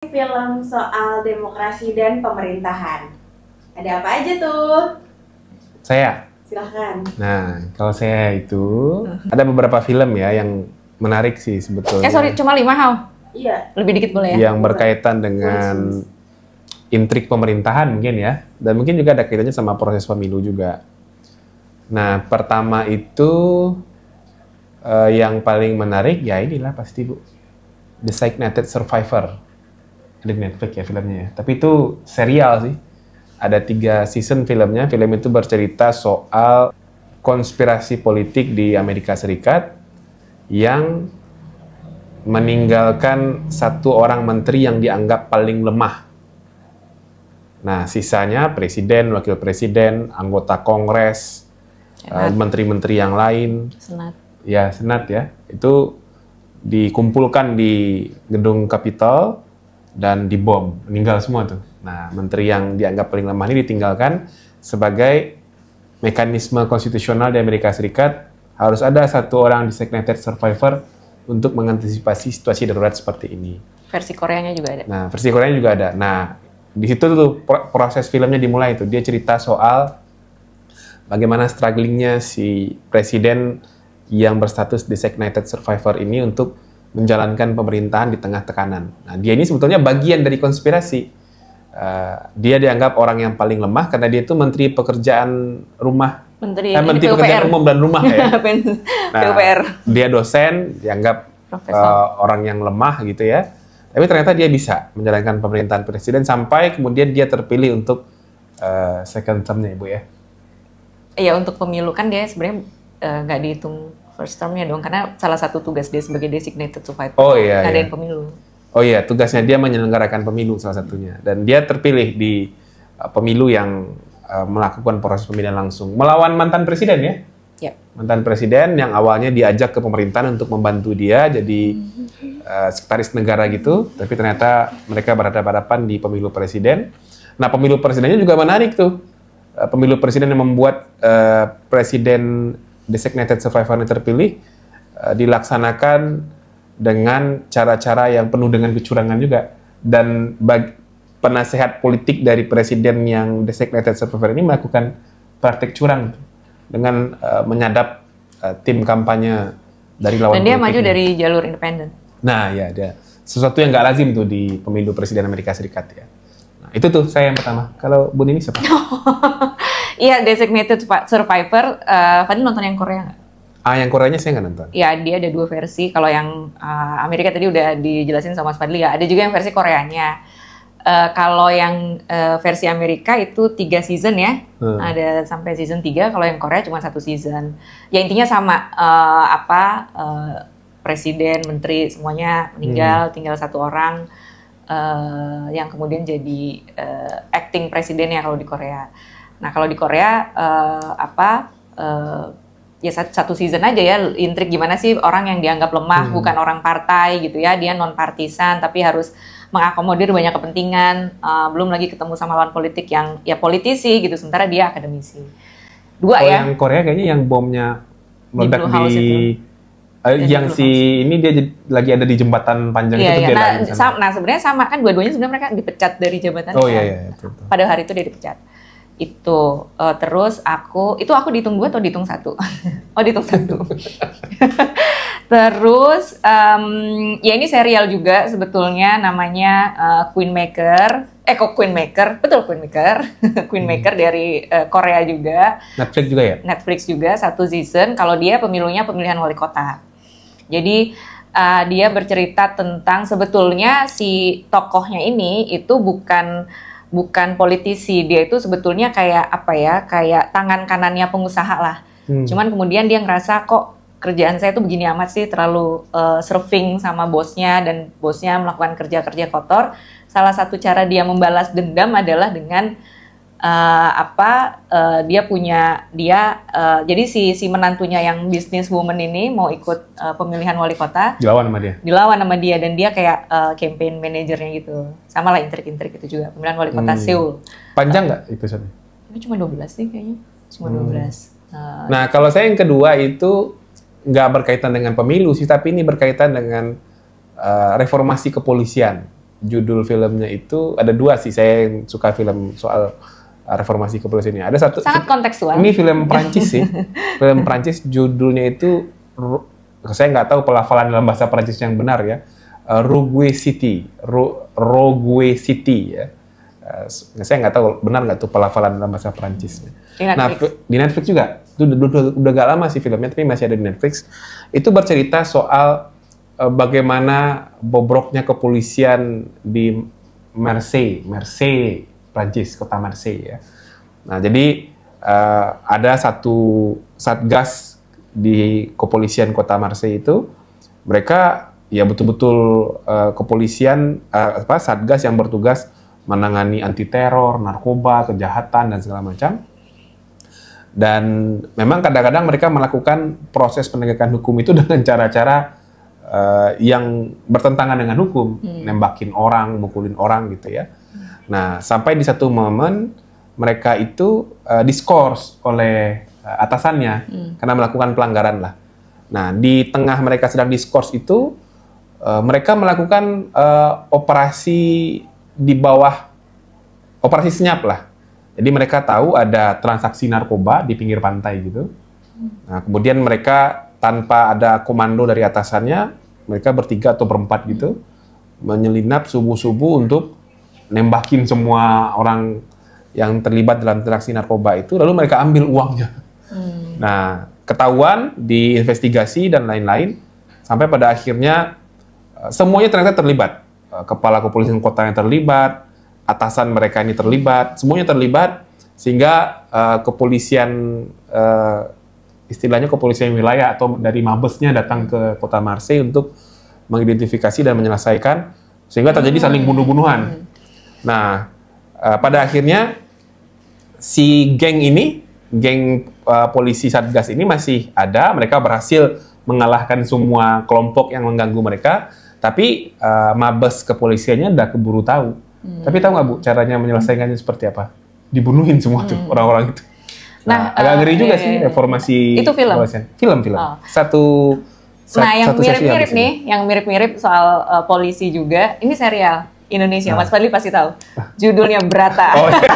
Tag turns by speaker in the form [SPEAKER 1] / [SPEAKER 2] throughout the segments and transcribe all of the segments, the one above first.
[SPEAKER 1] Film soal demokrasi dan pemerintahan. Ada apa aja tuh?
[SPEAKER 2] Saya.
[SPEAKER 1] Silahkan.
[SPEAKER 2] Nah, kalau saya itu ada beberapa film ya yang menarik sih sebetulnya.
[SPEAKER 3] Sorry, cuma 5 Hao.
[SPEAKER 1] Iya.
[SPEAKER 3] Lebih dikit boleh ya?
[SPEAKER 2] Yang berkaitan dengan intrik pemerintahan mungkin ya. Dan mungkin juga ada kaitannya sama proses pemilu juga. Nah, pertama itu yang paling menarik ya inilah pasti Bu. Designated Survivor. Ada di Netflix ya filmnya ya. Tapi itu serial sih. Ada 3 season filmnya. Film itu bercerita soal konspirasi politik di Amerika Serikat yang meninggalkan satu orang menteri yang dianggap paling lemah. Nah, sisanya presiden, wakil presiden, anggota kongres, menteri-menteri yang lain.
[SPEAKER 3] Senat.
[SPEAKER 2] Ya, senat ya. Itu dikumpulkan di gedung Capitol dan dibom, meninggal semua tuh. Nah, menteri yang dianggap paling lemah ini ditinggalkan sebagai mekanisme konstitusional di Amerika Serikat. Harus ada satu orang designated survivor untuk mengantisipasi situasi darurat seperti ini.
[SPEAKER 3] Versi Koreanya juga ada.
[SPEAKER 2] Nah, versi Koreanya juga ada. Nah, di situ tuh proses filmnya dimulai tuh. Dia cerita soal bagaimana strugglingnya si presiden yang berstatus designated survivor ini untuk menjalankan pemerintahan di tengah tekanan. Nah, dia ini sebetulnya bagian dari konspirasi. Dia dianggap orang yang paling lemah karena dia itu menteri pekerjaan rumah.
[SPEAKER 3] Menteri
[SPEAKER 2] pekerjaan umum dan rumah ya. Nah,
[SPEAKER 3] PUPR.
[SPEAKER 2] dia dosen, dianggap orang yang lemah gitu ya. Tapi ternyata dia bisa menjalankan pemerintahan presiden sampai kemudian dia terpilih untuk second term-nya Ibu ya.
[SPEAKER 3] Iya, untuk pemilu kan dia sebenarnya nggak dihitung first term-nya dong, karena salah satu tugas dia sebagai designated survivor ngadain pemilu.
[SPEAKER 2] Oh iya, tugasnya dia menyelenggarakan pemilu salah satunya. Dan dia terpilih di pemilu yang melakukan proses pemilihan langsung. Melawan mantan presiden ya?
[SPEAKER 3] Yep.
[SPEAKER 2] Mantan presiden yang awalnya diajak ke pemerintahan untuk membantu dia jadi sekretaris negara gitu. Tapi ternyata mereka berhadapan di pemilu presiden. Nah, pemilu presidennya juga menarik tuh. Pemilu presiden yang membuat presiden designated survivor yang terpilih dilaksanakan dengan cara-cara yang penuh dengan kecurangan juga, dan penasehat politik dari presiden yang designated survivor ini melakukan praktik curang dengan menyadap tim kampanye dari lawan politiknya.
[SPEAKER 3] Dan dia maju dari jalur independen.
[SPEAKER 2] Nah ya, dia sesuatu yang nggak lazim tuh di pemilu presiden Amerika Serikat ya. Nah, itu tuh saya yang pertama. Kalau Bu Nini siapa?
[SPEAKER 3] Iya, designated survivor. Fadil nonton yang Korea nggak?
[SPEAKER 2] Yang Koreanya saya nggak nonton.
[SPEAKER 3] Ya, dia ada 2 versi. Kalau yang Amerika tadi udah dijelasin sama Mas Fadli ya. Ada juga yang versi Koreanya. Kalau yang versi Amerika itu 3 season ya. Ada sampai season 3. Kalau yang Korea cuma 1 season. Ya intinya sama. Presiden, menteri semuanya meninggal. Tinggal 1 orang yang kemudian jadi acting presidennya kalau di Korea. Nah, kalau di Korea ya 1 season aja ya, intrik gimana sih orang yang dianggap lemah, bukan orang partai gitu ya, dia non partisan tapi harus mengakomodir banyak kepentingan, belum lagi ketemu sama lawan politik yang ya politisi gitu, sementara dia akademisi. 2 ya.
[SPEAKER 2] Yang Korea kayaknya yang bomnya meledak di yang si
[SPEAKER 3] House.
[SPEAKER 2] ini dia lagi ada di jembatan panjang itu dia lagi di sana.
[SPEAKER 3] Nah, sebenarnya sama kan, dua-duanya sebenarnya mereka dipecat dari jabatan.
[SPEAKER 2] Oh iya, betul.
[SPEAKER 3] Pada hari itu dia dipecat. Itu terus aku dihitung 2 atau dihitung 1? Oh, dihitung 1. Terus ya ini serial juga sebetulnya, namanya Queen Maker. Kok Queen Maker? Betul, Queen Maker. Queen Maker dari Korea juga.
[SPEAKER 2] Netflix juga ya?
[SPEAKER 3] Netflix juga 1 season. Kalau dia pemilunya pemilihan wali kota. Jadi dia bercerita tentang sebetulnya si tokohnya ini itu bukan politisi, dia itu sebetulnya kayak kayak tangan kanannya pengusaha lah. Cuman kemudian dia ngerasa kok kerjaan saya tuh begini amat sih, terlalu surfing sama bosnya, dan bosnya melakukan kerja-kerja kotor. Salah satu cara dia membalas dendam adalah dengan jadi si menantunya yang business woman ini mau ikut pemilihan wali kota, dilawan sama dia dan dia kayak campaign manajernya gitu. Sama lah intrik-intrik itu juga, pemilihan wali kota Seoul.
[SPEAKER 2] Panjang nggak episode?
[SPEAKER 3] Ini cuma 12 sih kayaknya, cuma 12.
[SPEAKER 2] Nah, kalau saya yang kedua itu nggak berkaitan dengan pemilu sih, tapi ini berkaitan dengan reformasi kepolisian. judul filmnya itu ada 2 sih, saya yang suka film soal reformasi kepolisian ini. Ada satu,
[SPEAKER 3] sangat kontekstual.
[SPEAKER 2] ini film Prancis sih, film Prancis, judulnya itu, saya nggak tahu pelafalan dalam bahasa Prancis yang benar ya, Rogue City, Rogue City ya. Saya nggak tahu benar nggak tuh pelafalan dalam bahasa Prancisnya. Nah, di Netflix juga, itu udah gak lama sih filmnya, tapi masih ada di Netflix. Itu bercerita soal bagaimana bobroknya kepolisian di Marseille, Prancis, kota Marseille ya. Nah, jadi ada satu satgas di kepolisian kota Marseille itu, mereka ya betul-betul kepolisian satgas yang bertugas menangani anti teror, narkoba, kejahatan dan segala macam. Dan memang kadang-kadang mereka melakukan proses penegakan hukum itu dengan cara-cara yang bertentangan dengan hukum, nembakin orang, mukulin orang gitu ya. Nah, sampai di satu momen mereka itu diskors oleh atasannya karena melakukan pelanggaran lah. Nah, di tengah mereka sedang diskors itu, mereka melakukan operasi di bawah, operasi senyap lah. Jadi mereka tahu ada transaksi narkoba di pinggir pantai gitu. Nah, kemudian mereka tanpa ada komando dari atasannya, mereka bertiga atau berempat gitu, menyelinap subuh-subuh untuk nembakin semua orang yang terlibat dalam transaksi narkoba itu, lalu mereka ambil uangnya. Nah, ketahuan, diinvestigasi dan lain-lain, sampai pada akhirnya semuanya ternyata terlibat. Kepala kepolisian kota yang terlibat, atasan mereka ini terlibat, semuanya terlibat, sehingga kepolisian, istilahnya kepolisian wilayah atau dari Mabesnya datang ke kota Marseille untuk mengidentifikasi dan menyelesaikan, sehingga terjadi saling bunuh-bunuhan. Nah, pada akhirnya si geng ini, geng polisi Satgas ini masih ada, mereka berhasil mengalahkan semua kelompok yang mengganggu mereka, tapi Mabes kepolisiannya udah keburu tahu. Tapi tahu nggak Bu, caranya menyelesaikannya seperti apa? Dibunuhin semua tuh orang-orang itu. Nah, agak ngeri juga sih reformasi.
[SPEAKER 3] Itu film?
[SPEAKER 2] Film.
[SPEAKER 3] Nah, yang mirip-mirip nih, yang mirip-mirip soal polisi juga, ini serial Indonesia, Mas Fadli pasti tahu. Judulnya Brata. Oh, iya.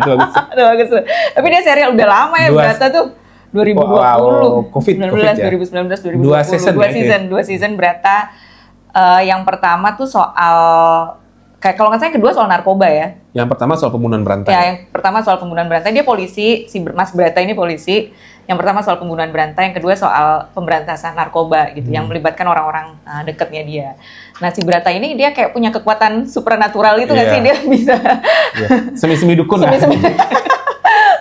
[SPEAKER 3] Aduh, bagus. Aduh, bagus. Tapi dia serial udah lama ya, Brata tuh. 2020,
[SPEAKER 2] COVID
[SPEAKER 3] 2019, 2020. Dua season Brata. Yang pertama tuh soal, kayak kalau nggak salah yang kedua soal narkoba ya.
[SPEAKER 2] Yang pertama soal pembunuhan berantai.
[SPEAKER 3] Ya, yang pertama soal pembunuhan berantai. Dia polisi, si Mas Brata ini polisi. Yang pertama soal pembunuhan berantai, yang kedua soal pemberantasan narkoba gitu, yang melibatkan orang-orang dekatnya dia. Nah, si Brata ini dia kayak punya kekuatan supernatural itu nggak sih? Dia bisa
[SPEAKER 2] semi-semi dukun lah.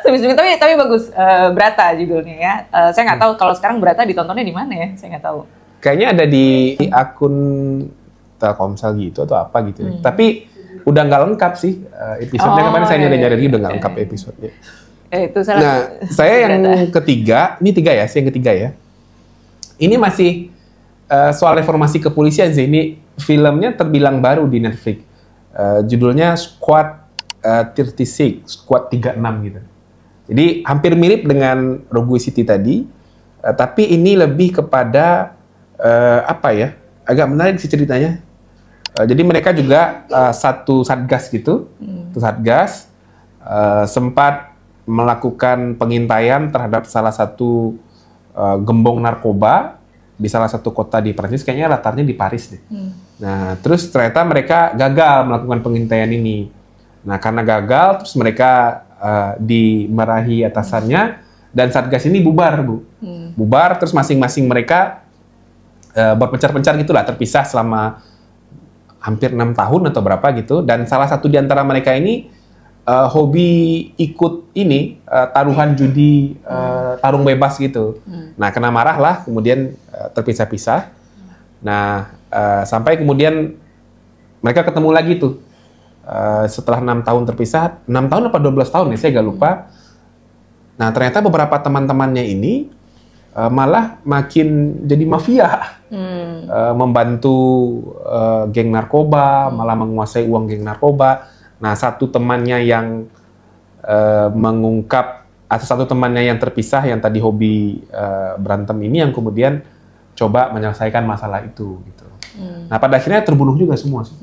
[SPEAKER 3] Semi-semi, tapi bagus. Brata judulnya ya. Saya nggak tahu kalau sekarang Brata ditontonnya di mana ya? Saya nggak tahu.
[SPEAKER 2] Kayaknya ada di akun Telkomsel gitu atau apa gitu. Tapi udah nggak lengkap sih episode-nya. Kemarin saya nyari-nyari udah nggak lengkap episode-nya.
[SPEAKER 3] Itu salah.
[SPEAKER 2] Nah, saya yang ketiga, ini tiga ya, saya yang ketiga ya. Ini masih soal reformasi kepolisian sih. Ini filmnya terbilang baru di Netflix. Judulnya Squad 36, Squad 36 gitu. Jadi hampir mirip dengan Rogue City tadi, tapi ini lebih kepada apa ya? Agak menarik sih ceritanya. Jadi mereka juga satu satgas gitu, satu satgas sempat melakukan pengintaian terhadap salah satu gembong narkoba di salah satu kota di Prancis, kayaknya latarnya di Paris deh. Nah, terus ternyata mereka gagal melakukan pengintaian ini. Nah, karena gagal, terus mereka dimarahi atasannya, dan satgas ini bubar, Bu. Bubar, terus masing-masing mereka berpencar-pencar gitulah, terpisah selama hampir 6 tahun atau berapa gitu, dan salah satu di antara mereka ini hobi ikut ini taruhan judi tarung bebas gitu. Nah, kena marah lah, kemudian terpisah-pisah. Nah, sampai kemudian mereka ketemu lagi tuh setelah 6 tahun terpisah, 6 tahun apa 12 tahun ya, saya agak lupa. Nah, ternyata beberapa teman-temannya ini malah makin jadi mafia, membantu geng narkoba, malah menguasai uang geng narkoba. Nah, satu temannya yang mengungkap, atau satu temannya yang terpisah, yang tadi hobi berantem ini, yang kemudian coba menyelesaikan masalah itu, gitu. Nah pada akhirnya terbunuh juga semua sih.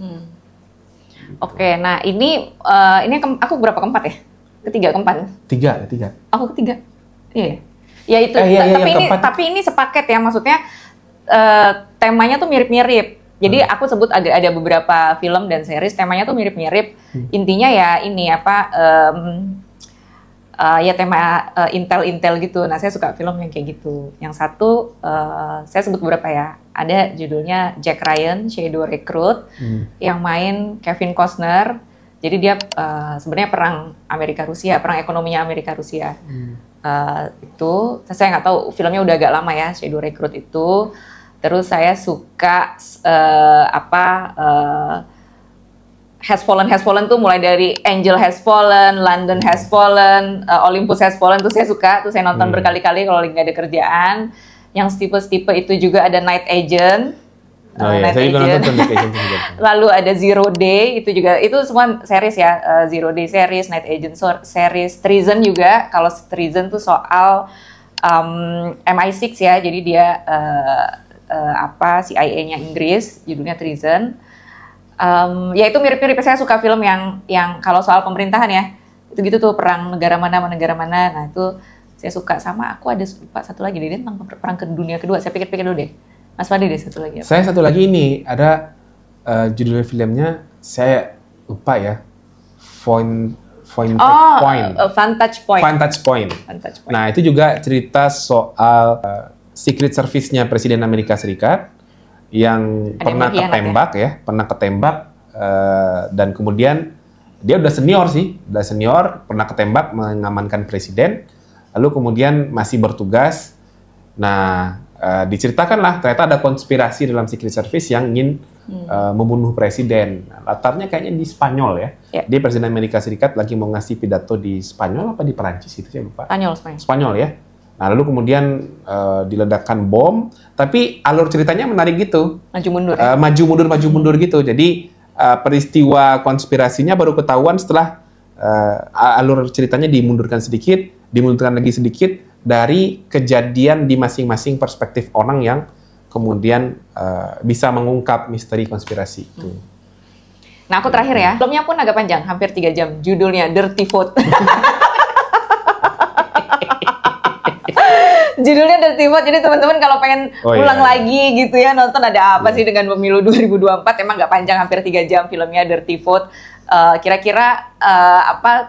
[SPEAKER 3] Oke, nah ini aku berapa keempat ya? Ketiga, keempat?
[SPEAKER 2] Tiga.
[SPEAKER 3] Aku ketiga. Iya. Ya itu. Tapi ini sepaket ya, maksudnya temanya tuh mirip-mirip. Jadi aku sebut ada beberapa film dan series temanya tuh mirip-mirip. Intinya ya ini ya tema intel gitu. Nah saya suka film yang kayak gitu. Yang satu saya sebut beberapa ya. Ada judulnya Jack Ryan, Shadow Recruit, yang main Kevin Costner. Jadi dia sebenarnya perang Amerika-Rusia, perang ekonominya Amerika-Rusia. Itu saya nggak tahu filmnya udah agak lama ya, Shadow Recruit itu. Terus saya suka Has Fallen tuh mulai dari Angel Has Fallen, London Has Fallen, Olympus Has Fallen tuh saya suka, tuh saya nonton berkali-kali kalau lagi nggak ada kerjaan. Yang tipe-tipe itu juga ada Night Agent.
[SPEAKER 2] Saya juga nonton Night Agent juga.
[SPEAKER 3] Lalu ada Zero Day, itu semua series ya, Zero Day series, Night Agent series, Treason juga. Kalau Treason tuh soal MI6 ya, jadi dia CIA-nya Inggris, judulnya Treason. Ya itu mirip-mirip, saya suka film yang kalau soal pemerintahan ya, itu gitu tuh, perang negara mana. Nah itu saya suka. Sama aku ada lupa satu lagi deh tentang perang dunia kedua. Saya pikir-pikir dulu deh. Mas Fadli deh satu lagi.
[SPEAKER 2] Saya satu lagi ini ada judul filmnya saya lupa ya.
[SPEAKER 3] Vantage Point.
[SPEAKER 2] Nah itu juga cerita soal Secret Service-nya Presiden Amerika Serikat yang pernah ketembak dan kemudian dia udah senior, pernah ketembak mengamankan presiden, lalu kemudian masih bertugas. Nah, diceritakanlah ternyata ada konspirasi dalam Secret Service yang ingin membunuh presiden. Latarnya kayaknya di Spanyol ya. Dia Presiden Amerika Serikat lagi mau ngasih pidato di Spanyol apa di Perancis itu saya lupa. Spanyol ya. Nah, lalu kemudian diledakkan bom, tapi alur ceritanya menarik gitu. Maju mundur gitu. Jadi peristiwa konspirasinya baru ketahuan setelah alur ceritanya dimundurkan lagi sedikit dari kejadian di masing-masing perspektif orang yang kemudian bisa mengungkap misteri konspirasi itu.
[SPEAKER 3] Nah, aku terakhir ya. Filmnya pun agak panjang, hampir 3 jam. Judulnya Dirty Vote. Judulnya Dirty Vote, jadi teman-teman kalau pengen ulang lagi gitu ya, nonton ada apa sih dengan pemilu 2024, emang nggak panjang, hampir 3 jam filmnya Dirty Vote. Kira-kira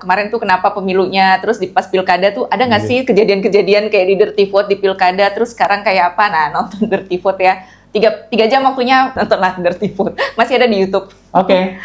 [SPEAKER 3] kemarin tuh kenapa pemilunya, terus di pas pilkada tuh ada nggak sih kejadian-kejadian kayak di Dirty Vote di pilkada, terus sekarang kayak apa? Nah, nonton Dirty Vote ya, 3 jam waktunya, nontonlah Dirty Vote, masih ada di YouTube.
[SPEAKER 2] Oke.